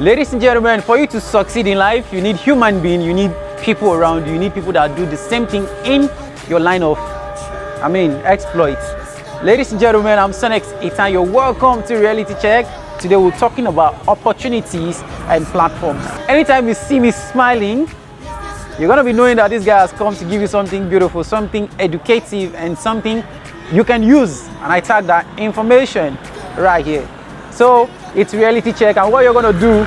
Ladies and gentlemen, for you to succeed in life, you need human beings, you need people around you, you need people that do the same thing in your line of, exploits. Ladies and gentlemen, I'm Sunnex, Itah. You're welcome to Reality Check. Today we're talking about opportunities and platforms. Anytime you see me smiling, you're gonna be knowing that this guy has come to give you something beautiful, something educative, and something you can use. And I tag that information right here. So it's Reality Check, and what you're gonna do,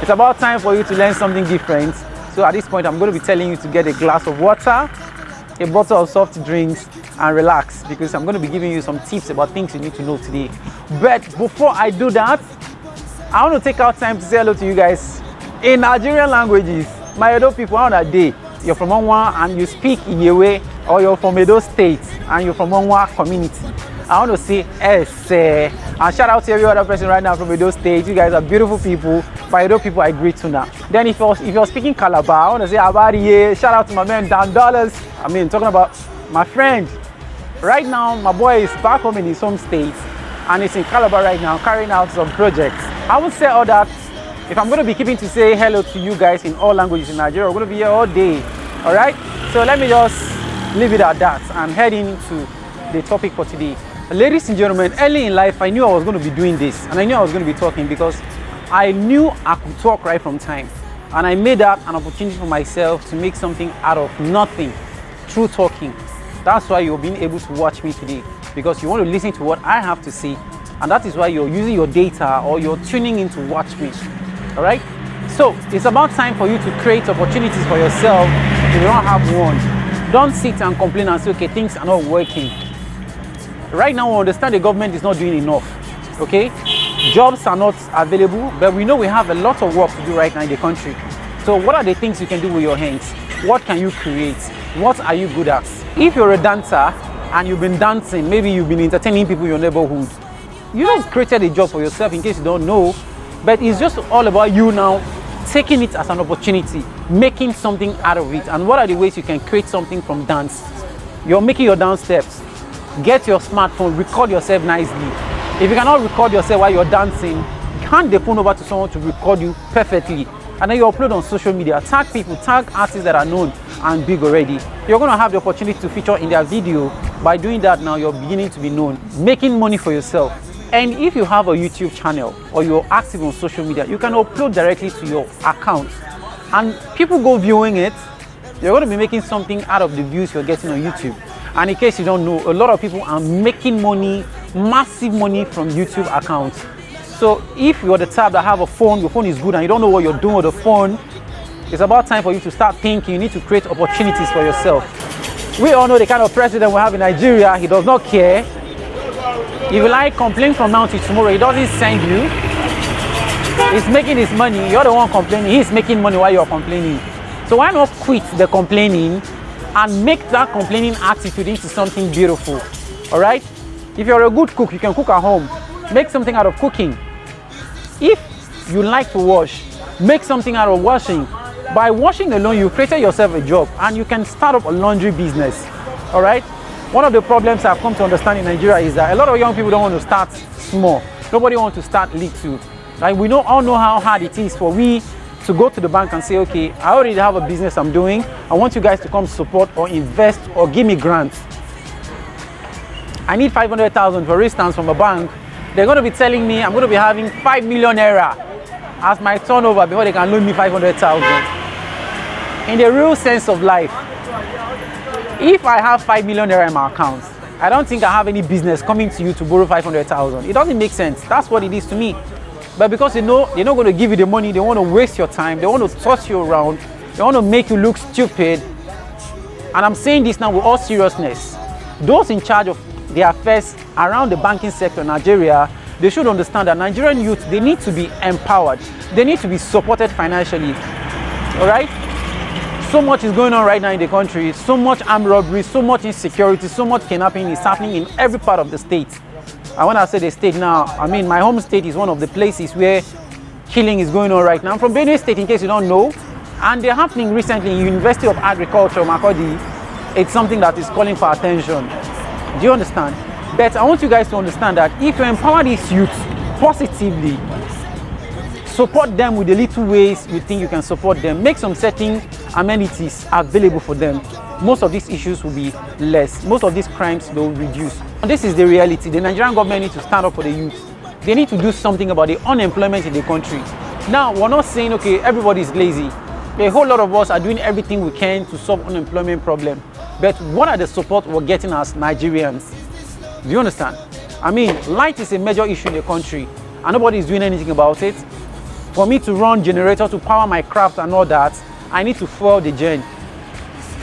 it's about time for you to learn something different. So at this point, I'm gonna be telling you to get a glass of water, a bottle of soft drinks, and relax, because I'm gonna be giving you some tips about things you need to know today. But before I do that, I want to take out time to say hello to you guys in Nigerian languages. My Edo people, how are they? You're from Onwa and you speak Iyewe, or you're from Edo State and you're from Onwa community. I want to say and shout out to every other person right now from Edo State. You guys are beautiful people. By Edo people, I greet you now. Then if you're speaking Calabar, I want to say Abariye. Shout out to my man Dan Dollars. Talking about my friend. Right now, my boy is back home in his home state and he's in Calabar right now carrying out some projects. I would say all that. If I'm going to be keeping to say hello to you guys in all languages in Nigeria, we're going to be here all day. All right? So let me just leave it at that and head into the topic for today. Ladies and gentlemen, early in life, I knew I was going to be doing this, and I knew I was going to be talking because I knew I could talk right from time. And I made that an opportunity for myself to make something out of nothing through talking. That's why you're being able to watch me today, because you want to listen to what I have to say. And that is why you're using your data or you're tuning in to watch me. All right? So it's about time for you to create opportunities for yourself if you don't have one. Don't sit and complain and say, okay, things are not working. Right now, we understand the government is not doing enough. Okay? Jobs are not available, but we know we have a lot of work to do right now in the country. So what are the things you can do with your hands? What can you create? What are you good at? If you're a dancer and you've been dancing, maybe you've been entertaining people in your neighborhood, you just created a job for yourself, in case you don't know. But it's just all about you now taking it as an opportunity, making something out of it. And what are the ways you can create something from dance? You're making your dance steps. Get your smartphone, record yourself nicely. If you cannot record yourself while you're dancing, hand the phone over to someone to record you perfectly. And then you upload on social media. Tag people, tag artists that are known and big already. You're going to have the opportunity to feature in their video. By doing that now, you're beginning to be known, making money for yourself. And if you have a YouTube channel or you're active on social media, you can upload directly to your account. And people go viewing it, you're going to be making something out of the views you're getting on YouTube. And in case you don't know, a lot of people are making money, massive money from YouTube accounts. So if you're the type that have a phone, your phone is good and you don't know what you're doing with the phone, it's about time for you to start thinking. You need to create opportunities for yourself. We all know the kind of president we have in Nigeria. He does not care. If you like complain from now to tomorrow, he doesn't send you. He's making his money. You're the one complaining. He's making money while you're complaining. So why not quit the complaining and make that complaining attitude into something beautiful? All right? If you're a good cook, you can cook at home. Make something out of cooking. If you like to wash, make something out of washing. By washing alone, you created yourself a job and you can start up a laundry business. All right? One of the problems I've come to understand in Nigeria is that a lot of young people don't want to start small. Nobody wants to start little. Like we all know how hard it is for we to go to the bank and say, okay, I already have a business I'm doing. I want you guys to come support or invest or give me grants. I need 500,000 for instance from a bank. They're going to be telling me I'm going to be having 5 million naira as my turnover before they can loan me 500,000. In the real sense of life, if I have 5 million naira in my account, I don't think I have any business coming to you to borrow 500,000. It doesn't make sense. That's what it is to me. But because they know they're not going to give you the money, they want to waste your time, they want to toss you around, they want to make you look stupid. And I'm saying this now with all seriousness. Those in charge of the affairs around the banking sector in Nigeria, they should understand that Nigerian youth, they need to be empowered. They need to be supported financially. All right? So much is going on right now in the country. So much armed robbery, so much insecurity, so much kidnapping is happening in every part of the state. And when I say the state now, I mean my home state is one of the places where killing is going on right now. I'm from Benue State, in case you don't know. And they're happening recently in University of Agriculture, Makodi. It's something that is calling for attention. Do you understand? But I want you guys to understand that if you empower these youth positively, Support them with the little ways you think you can support them. Make some certain amenities available for them. Most of these issues will be less. Most of these crimes will reduce. And this is the reality. The Nigerian government needs to stand up for the youth. They need to do something about the unemployment in the country. Now, we're not saying, okay, everybody's lazy. A whole lot of us are doing everything we can to solve unemployment problem. But what are the support we're getting as Nigerians? Do you understand? I mean, light is a major issue in the country and nobody is doing anything about it. For me to run generator to power my craft and all that, I need to fuel the gen.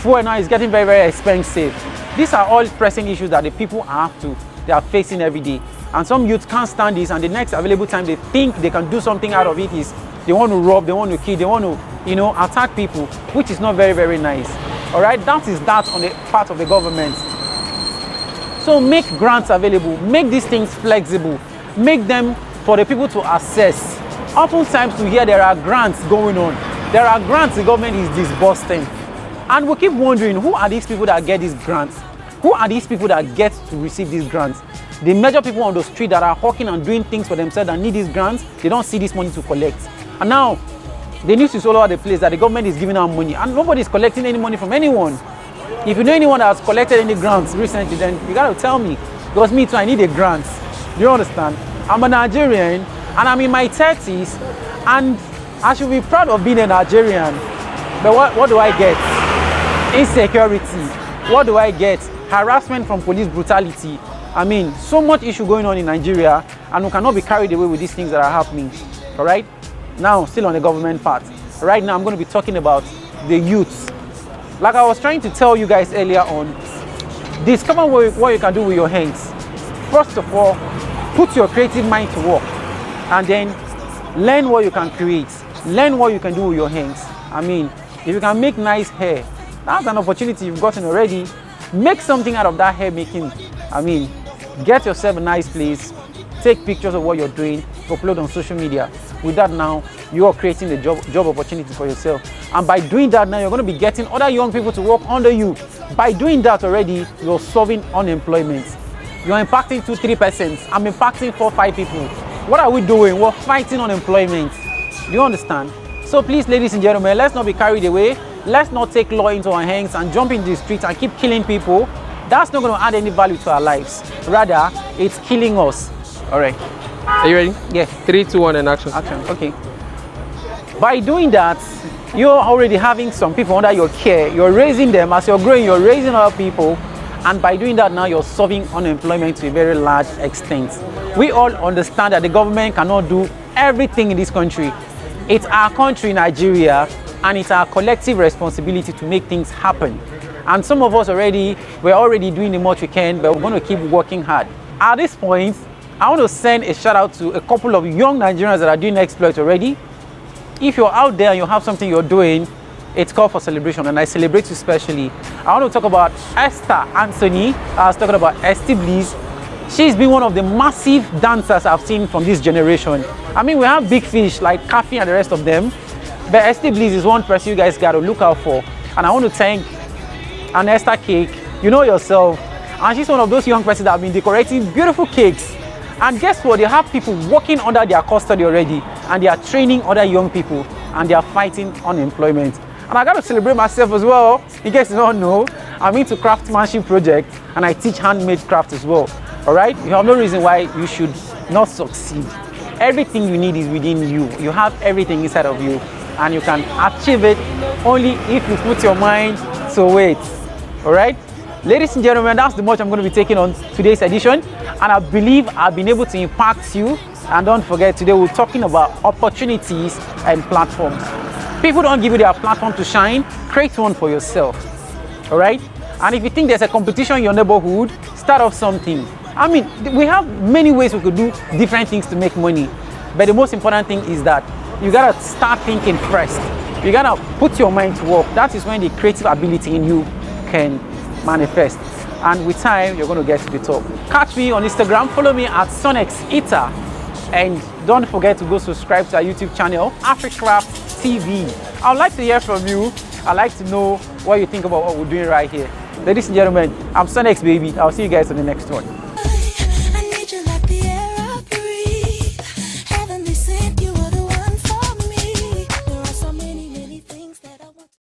Fuel now is getting very, very expensive. These are all pressing issues that the people they are facing every day. And some youths can't stand this, and the next available time they think they can do something out of it is they want to rob, they want to kill, they want to, attack people, which is not very, very nice. All right, that is that on the part of the government. So make grants available, make these things flexible, make them for the people to access. Oftentimes we hear there are grants going on. There are grants the government is disbursing. And we keep wondering, who are these people that get these grants? Who are these people that get to receive these grants? The major people on the street that are hawking and doing things for themselves and need these grants, they don't see this money to collect. And now, the news is all over the place that the government is giving out money and nobody is collecting any money from anyone. If you know anyone that has collected any grants recently, then you got to tell me. Because me too, I need a grant. Do you understand? I'm a Nigerian and I'm in my 30s and I should be proud of being a Nigerian. But what do I get? Insecurity. What do I get? Harassment from police brutality. I mean, so much issue going on in Nigeria and we cannot be carried away with these things that are happening. All right? Now, still on the government part. Right now, I'm going to be talking about the youths. Like I was trying to tell you guys earlier on, discover what you can do with your hands. First of all, put your creative mind to work and then learn what you can create. Learn what you can do with your hands. I mean, if you can make nice hair, that's an opportunity you've gotten already. Make something out of that hair making. I mean, get yourself a nice place, take pictures of what you're doing, upload on social media. With that now, you are creating a job opportunity for yourself. And by doing that now, you're going to be getting other young people to work under you. By doing that already, you're solving unemployment. You're impacting 2-3 persons. I'm impacting 4-5 people. What are we doing? We're fighting unemployment. Do you understand? So please, ladies and gentlemen, let's not be carried away. Let's not take law into our hands and jump into the streets and keep killing people. That's not going to add any value to our lives. Rather, it's killing us. All right. Are you ready? Yeah. 3, 2, 1, and action. Action. Okay. By doing that, you're already having some people under your care. You're raising them. As you're growing, you're raising other people. And by doing that now, you're solving unemployment to a very large extent. We all understand that the government cannot do everything in this country. It's our country, Nigeria, and it's our collective responsibility to make things happen. And some of us we're already doing the much we can, but we're going to keep working hard. At this point, I want to send a shout out to a couple of young Nigerians that are doing exploits already. If you're out there and you have something you're doing, it's called for celebration, and I celebrate you especially. I want to talk about Esther Anthony. I was talking about Esty Bliss. She's been one of the massive dancers I've seen from this generation. I mean, we have big fish like Kafi and the rest of them, but Esty Bliss is one person you guys got to look out for. And I want to thank an Esther Cake. You know yourself. And she's one of those young persons that have been decorating beautiful cakes. And guess what? They have people working under their custody already, and they are training other young people, and they are fighting unemployment. And I got to celebrate myself as well. In case you don't know, I'm into craftsmanship project, and I teach handmade craft as well. All right? You have no reason why you should not succeed. Everything you need is within you. You have everything inside of you, and you can achieve it only if you put your mind to it. All right? Ladies and gentlemen, that's the much I'm going to be taking on today's edition, and I believe I've been able to impact you. And don't forget, today we're talking about opportunities and platforms. People don't give you their platform to shine. Create one for yourself. All right? And if you think there's a competition in your neighborhood, start off something. I mean, we have many ways we could do different things to make money, but the most important thing is that you gotta start thinking first. You gotta put your mind to work. That is when the creative ability in you can manifest, and with time you're going to get to the top. Catch me on Instagram, follow me at Sunnex Itah, and don't forget to go subscribe to our YouTube channel, Africraft TV. I would like to hear from you. I'd like to know what you think about what we're doing right here. Ladies and gentlemen, I'm Sunnex, baby. I'll see you guys on the next one.